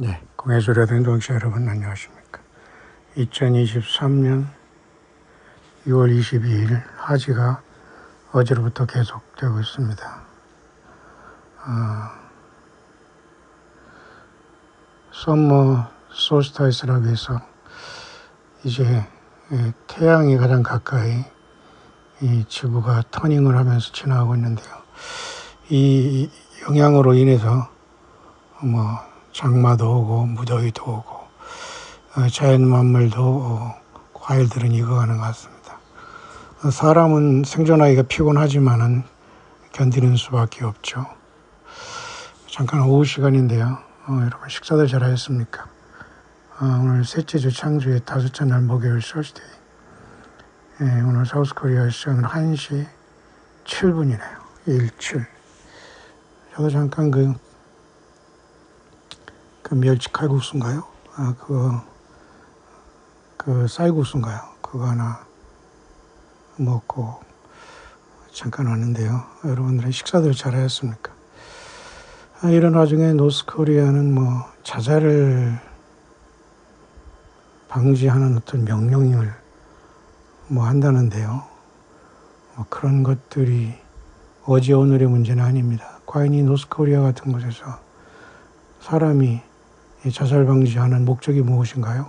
네, 공예술의 동시 여러분 안녕하십니까. 2023년 6월 22일 하지가 어제로부터 계속되고 있습니다. 썸머 솔스타이스라고 해서 이제 태양이 가장 가까이 이 지구가 터닝을 하면서 지나가고 있는데요. 이 영향으로 인해서 장마도 오고 무더위도 오고 자연 만물도 과일들은 익어가는 것 같습니다. 사람은 생존하기가 피곤하지만은 견디는 수밖에 없죠. 잠깐 오후 시간인데요. 여러분 식사들 잘 하셨습니까? 오늘 셋째 주 창조의 다섯째 날 목요일 서스데이. 오늘 사우스코리아 시간은 1시 7분이네요. 17. 저도 잠깐 그 멸치 칼국수인가요? 그 쌀국수인가요? 그거 하나 먹고 잠깐 왔는데요. 여러분들의 식사들 잘 하셨습니까? 이런 와중에 노스코리아는 자살을 방지하는 어떤 명령을 한다는데요. 그런 것들이 어제 오늘의 문제는 아닙니다. 과연 이 노스코리아 같은 곳에서 사람이 자살 방지하는 목적이 무엇인가요?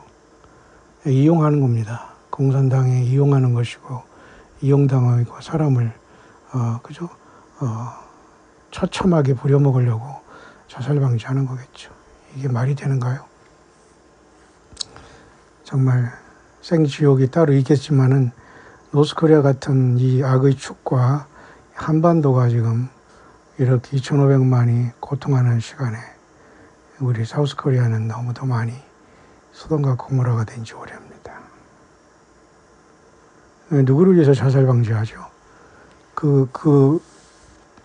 이용하는 겁니다. 공산당에 이용하는 것이고 이용당하고 사람을 처참하게 부려먹으려고 자살 방지하는 거겠죠. 이게 말이 되는가요? 정말 생지옥이 따로 있겠지만은 노스코리아 같은 이 악의 축과 한반도가 지금 이렇게 2,500만이 고통하는 시간에 우리 사우스코리아는 너무도 많이 소돔과 고모라가 된 지 오래입니다. 누구를 위해서 자살 방지하죠? 그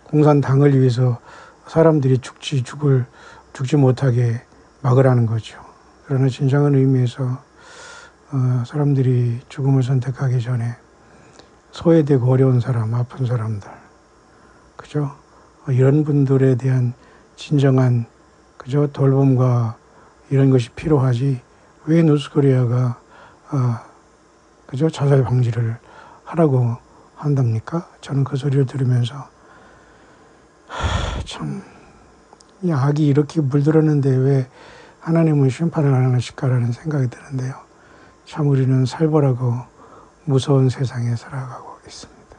공산당을 위해서 사람들이 죽지 못하게 막으라는 거죠. 그러나 진정한 의미에서 사람들이 죽음을 선택하기 전에 소외되고 어려운 사람, 아픈 사람들, 그죠? 이런 분들에 대한 진정한 돌봄과 이런 것이 필요하지, 왜 노스코리아가 자살 방지를 하라고 한답니까? 저는 그 소리를 들으면서 참, 이 악이 이렇게 물들었는데 왜 하나님은 심판을 안 하실까라는 생각이 드는데요. 참 우리는 살벌하고 무서운 세상에 살아가고 있습니다.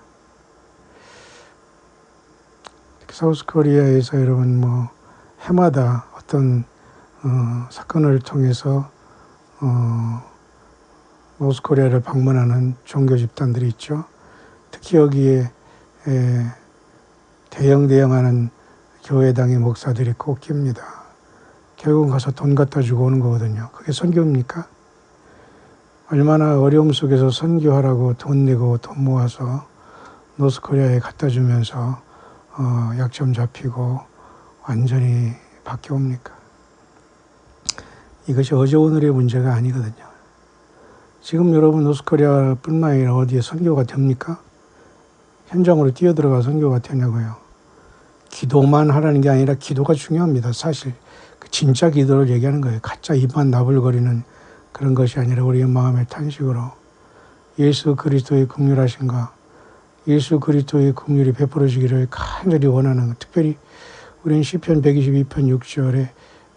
사우스코리아에서 여러분 해마다 어떤 사건을 통해서 노스코리아를 방문하는 종교 집단들이 있죠. 특히 여기에 대형하는 교회당의 목사들이 꼭 낍니다. 결국은 가서 돈 갖다 주고 오는 거거든요. 그게 선교입니까? 얼마나 어려움 속에서 선교하라고 돈 내고 돈 모아서 노스코리아에 갖다 주면서 약점 잡히고 완전히 바뀌옵니까? 이것이 어제 오늘의 문제가 아니거든요. 지금 여러분 노스코리아뿐만 아니라 어디에 선교가 됩니까? 현장으로 뛰어들어가 선교가 되냐고요. 기도만 하라는 게 아니라 기도가 중요합니다. 사실 진짜 기도를 얘기하는 거예요. 가짜 입만 나불거리는 그런 것이 아니라 우리의 마음의 탄식으로 예수 그리스도의 긍휼하심과 예수 그리스도의 긍휼이 베풀어지기를 간절히 원하는 것. 특별히 우리는 시편 122편 6절에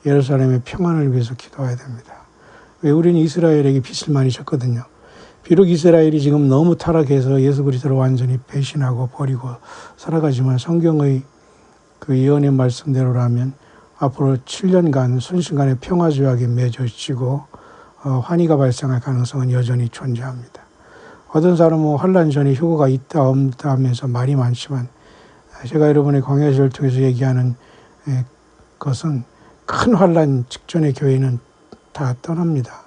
예루살렘의 평안을 위해서 기도해야 됩니다. 왜 우리는 이스라엘에게 빚을 많이 졌거든요. 비록 이스라엘이 지금 너무 타락해서 예수 그리스도를 완전히 배신하고 버리고 살아가지만 성경의 그 예언의 말씀대로라면 앞으로 7년간 순식간에 평화조약이 맺어지고 환희가 발생할 가능성은 여전히 존재합니다. 어떤 사람은 환란 전에 휴거가 있다 없다 하면서 말이 많지만 제가 여러분의 광야시를 통해서 얘기하는 것은 큰 환란 직전의 교회는 다 떠납니다.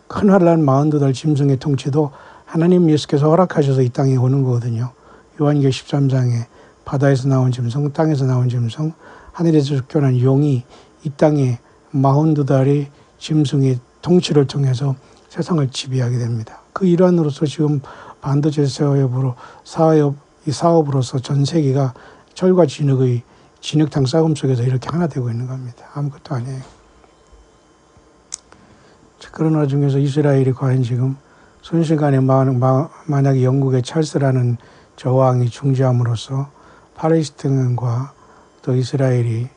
큰 환란 42달 짐승의 통치도 하나님 예수께서 허락하셔서 이 땅에 오는 거거든요. 요한계시록 13장에 바다에서 나온 짐승, 땅에서 나온 짐승, 하늘에서 쫓겨난 용이 이 땅에 42달의 짐승의 통치를 통해서 세상을 지배하게 됩니다. 그 일환으로서 지금 반도체 사업으로서 전 세계가 철과 진흙의 진흙탕 싸움 속에서 이렇게 하나 되고 있는 겁니다. 아무것도 아니에요. 그런 와중에서 이스라엘이 과연 지금 순식간에 만약에 영국의 찰스라는 저왕이 중재함으로써 팔레스타인과 또 이스라엘이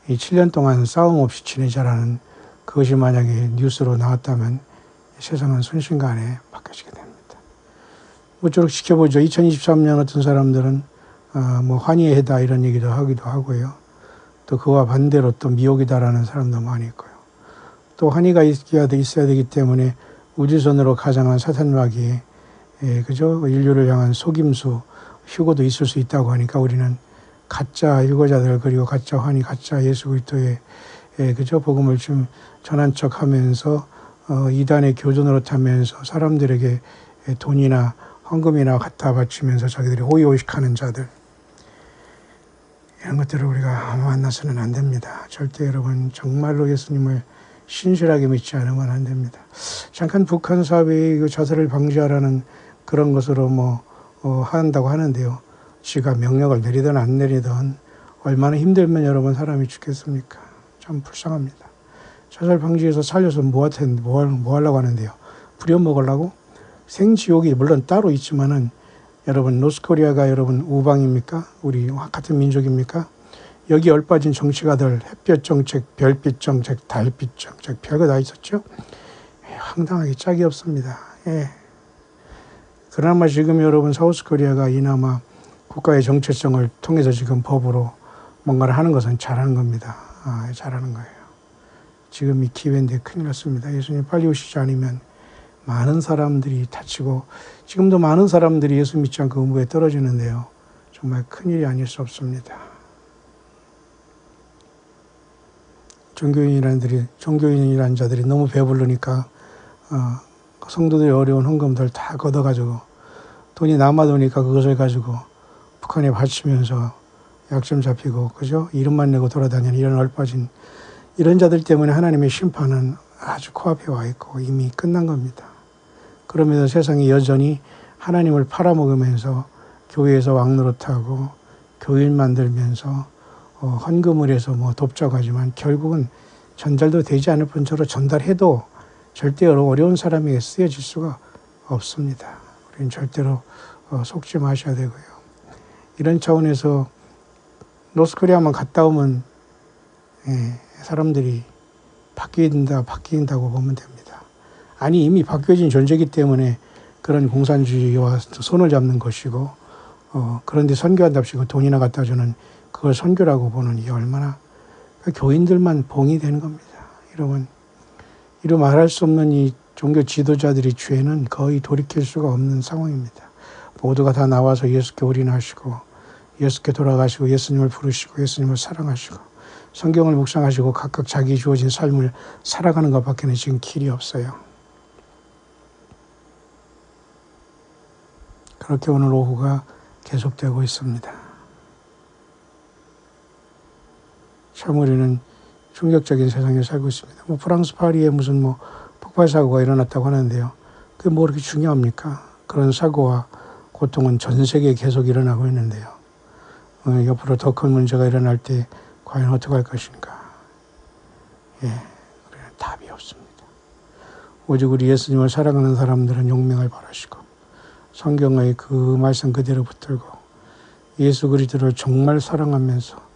이 7년 동안 싸움 없이 지내자라는 그것이 만약에 뉴스로 나왔다면 세상은 순식간에 바뀌어지게 됩니다. 모쪼록 지켜보죠. 2023년 어떤 사람들은 뭐 환희의 해다 이런 얘기도 하기도 하고요. 또 그와 반대로 또 미혹이다라는 사람도 많이 있고요. 또 환희가 있어야 되기 때문에 우주선으로 가장한 사탄마귀의 그죠? 인류를 향한 속임수, 휴고도 있을 수 있다고 하니까 우리는 가짜 일거자들 그리고 가짜 환희, 가짜 예수 그리스도의 그죠? 복음을 좀 전한 척하면서 이단의 교전으로 타면서 사람들에게 돈이나 헌금이나 갖다 바치면서 자기들이 호의호식하는 자들 이런 것들을 우리가 만나서는 안 됩니다. 절대 여러분 정말로 예수님을 신실하게 믿지 않으면 안 됩니다. 잠깐 북한 사회의 자살을 방지하라는 그런 것으로 한다고 하는데요. 지가 명령을 내리든 안 내리든 얼마나 힘들면 여러분 사람이 죽겠습니까? 참 불쌍합니다. 자살 방지해서 살려서 뭐 하려고 하는데요. 부려먹으려고? 생지옥이 물론 따로 있지만은 여러분 노스코리아가 여러분 우방입니까? 우리 같은 민족입니까? 여기 얼빠진 정치가들 햇볕 정책, 별빛 정책, 달빛 정책 별거 다 있었죠. 황당하게 짝이 없습니다. 예. 그나마 지금 여러분 사우스코리아가 이나마 국가의 정체성을 통해서 지금 법으로 뭔가를 하는 것은 잘하는 겁니다. 잘하는 거예요. 지금 이 기회인데 큰일 났습니다. 예수님 빨리 오시지 않으면 많은 사람들이 다치고 지금도 많은 사람들이 예수 믿지 않고 의무에 떨어지는데요. 정말 큰일이 아닐 수 없습니다. 종교인이라는 자들이 너무 배부르니까 성도들이 어려운 헌금들 다 걷어가지고 돈이 남아도니까 그것을 가지고 북한에 바치면서 약점 잡히고 그죠? 이름만 내고 돌아다니는 이런 얼빠진 이런 자들 때문에 하나님의 심판은 아주 코앞에 와 있고 이미 끝난 겁니다. 그러면서 세상이 여전히 하나님을 팔아먹으면서 교회에서 왕노릇하고 교인 만들면서 헌금을 해서 돕자고 하지만 결국은 전달도 되지 않을 뿐더러 전달해도 절대 어려운 사람에게 쓰여질 수가 없습니다. 우리는 절대로 속지 마셔야 되고요. 이런 차원에서 노스코리아만 갔다 오면 사람들이 바뀐다고 보면 됩니다. 아니 이미 바뀌어진 존재이기 때문에 그런 공산주의와 손을 잡는 것이고 그런데 선교한답시고 돈이나 갖다 주는 그걸 선교라고 보는 이 얼마나 교인들만 봉이 되는 겁니다. 여러분 이루 말할 수 없는 이 종교 지도자들의 죄는 거의 돌이킬 수가 없는 상황입니다. 모두가 다 나와서 예수께 올인하시고 예수께 돌아가시고 예수님을 부르시고 예수님을 사랑하시고 성경을 묵상하시고 각각 자기 주어진 삶을 살아가는 것밖에는 지금 길이 없어요. 그렇게 오늘 오후가 계속되고 있습니다. 참 우리는 충격적인 세상에 살고 있습니다. 프랑스 파리에 무슨 폭발 사고가 일어났다고 하는데요. 그게 뭐 그렇게 중요합니까? 그런 사고와 고통은 전 세계에 계속 일어나고 있는데요. 옆으로 더 큰 문제가 일어날 때 과연 어떻게 할 것인가? 우리는 답이 없습니다. 오직 우리 예수님을 사랑하는 사람들은 용맹을 바라시고 성경의 그 말씀 그대로 붙들고 예수 그리스도를 정말 사랑하면서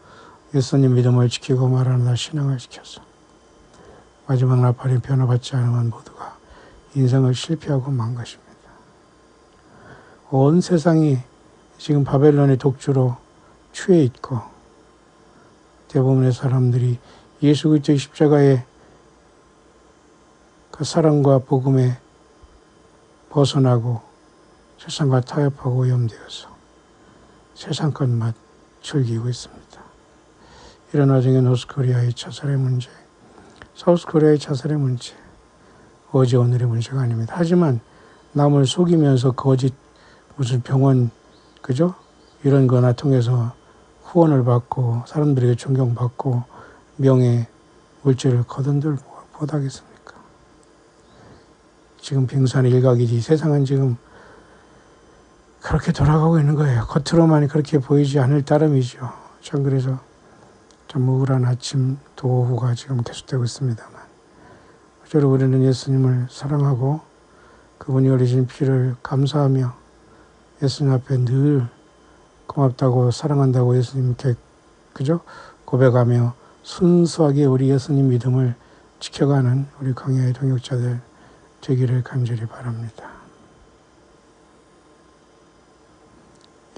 예수님 믿음을 지키고 말하는 신앙을 지켜서 마지막 날파리 변화받지 않으면 모두가 인생을 실패하고 만 것입니다. 온 세상이 지금 바벨론의 독주로 취해 있고 대부분의 사람들이 예수 그리스도의 십자가의 그 사랑과 복음에 벗어나고 세상과 타협하고 오염되어서 세상 것만 즐기고 있습니다. 이런 와중에 노스코리아의 자살의 문제, 사우스코리아의 자살의 문제, 어제 오늘의 문제가 아닙니다. 하지만 남을 속이면서 거짓 무슨 병원 그죠? 이런 거나 통해서 후원을 받고 사람들에게 존경받고 명예 물질을 거둔들 못하겠습니까? 지금 빙산의 일각이지 세상은 지금 그렇게 돌아가고 있는 거예요. 겉으로만 그렇게 보이지 않을 따름이죠. 참 그래서 좀 우울한 아침 또 오후가 지금 계속되고 있습니다만 그저로 우리는 예수님을 사랑하고 그분이 흘리신 피를 감사하며 예수님 앞에 늘 고맙다고 사랑한다고 예수님께 그죠? 고백하며 순수하게 우리 예수님 믿음을 지켜가는 우리 광야의 동역자들 되기를 간절히 바랍니다.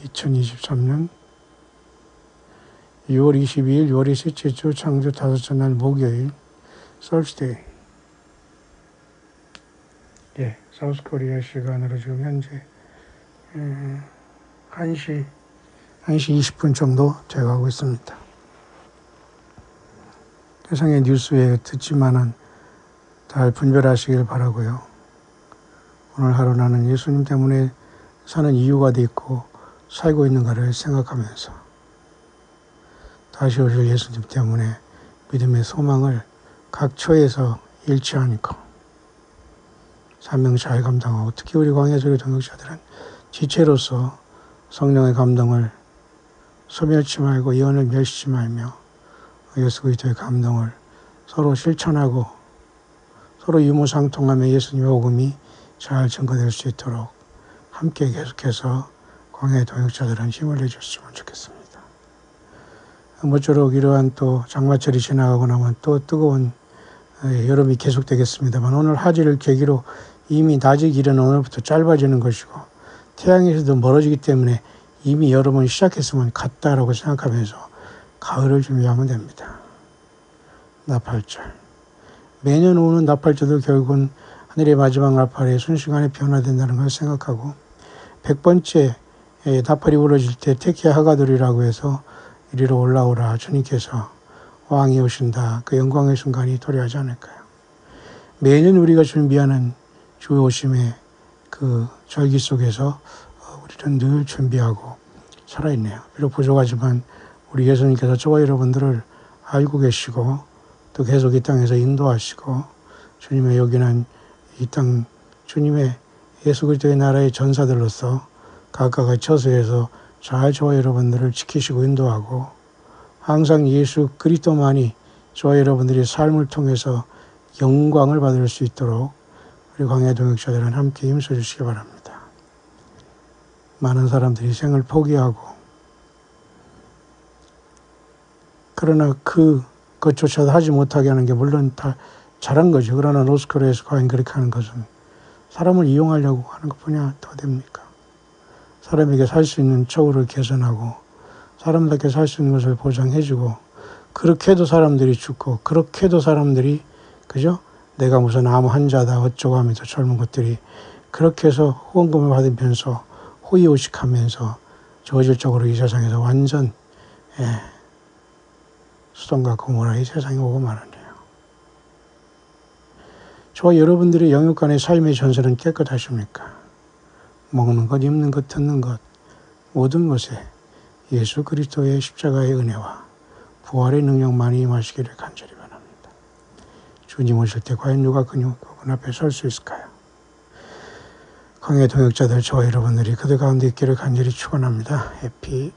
2023년 6월 22일 6월 27주 창조 다섯째 날 목요일 Thursday. 예, 사우스코리아 시간으로 지금 현재 1시 20분 정도 되어가고 있습니다. 세상의 뉴스에 듣지만은 잘 분별하시길 바라고요. 오늘 하루 나는 예수님 때문에 사는 이유가 돼 있고 살고 있는가를 생각하면서 다시 오실 예수님 때문에 믿음의 소망을 각 처에서 잃지 않고 사명 잘 감당하고 특히 우리 광야소리 동역자들은 지체로서 성령의 감동을 소멸치 말고 예언을 멸시지 말며 예수 그리스도의 감동을 서로 실천하고 서로 유무상통하며 예수님의 복음이 잘 증거될 수 있도록 함께 계속해서 광야의 동역자들은 힘을 내줬으면 좋겠습니다. 모쪼록 이러한 또 장마철이 지나가고 나면 또 뜨거운 여름이 계속되겠습니다만 오늘 하지를 계기로 이미 낮의 길은 오늘부터 짧아지는 것이고 태양에서도 멀어지기 때문에 이미 여름은 시작했으면 갔다라고 생각하면서 가을을 준비하면 됩니다. 나팔절. 매년 오는 나팔절도 결국은 하늘의 마지막 나팔에 순식간에 변화된다는 걸 생각하고 100번째 나팔이 울어질 때 택해 하가들이라고 해서 이리로 올라오라 주님께서 왕이 오신다. 그 영광의 순간이 도래하지 않을까요? 매년 우리가 준비하는 주의 오심의 그 절기 속에서 우리는 늘 준비하고 살아있네요. 비록 부족하지만 우리 예수님께서 저와 여러분들을 알고 계시고 또 계속 이 땅에서 인도하시고 주님의 여기는 이 땅 주님의 예수 그리스도의 나라의 전사들로서 각각의 처소에서 잘 저와 여러분들을 지키시고 인도하고 항상 예수 그리스도만이 저와 여러분들의 삶을 통해서 영광을 받을 수 있도록 우리 광야 동역자들은 함께 힘써 주시기 바랍니다. 많은 사람들이 생을 포기하고 그러나 그것조차도 하지 못하게 하는 게 물론 다 잘한 거죠. 그러나 노스코리아에서 과연 그렇게 하는 것은 사람을 이용하려고 하는 것뿐이야 더 됩니까? 사람에게 살 수 있는 처우를 개선하고 사람답게 살 수 있는 것을 보장해주고 그렇게 해도 사람들이 죽고 그렇게 해도 사람들이 그죠? 내가 무슨 암 환자다 어쩌고 하면서 젊은 것들이 그렇게 해서 후원금을 받으면서 호의호식하면서 저질적으로 이 세상에서 완전 수동과 고모라 이 세상에 오고 말았네요. 저와 여러분들의 영육간의 삶의 전설은 깨끗하십니까? 먹는 것, 입는 것, 듣는 것 모든 것에 예수 그리스도의 십자가의 은혜와 부활의 능력만이 임하시기를 간절히 바랍니다. 주님 오실 때 과연 누가 그분 앞에 설 수 있을까요? 광야 동역자들 저와 여러분들이 그들 가운데 있기를 간절히 축원합니다. 해피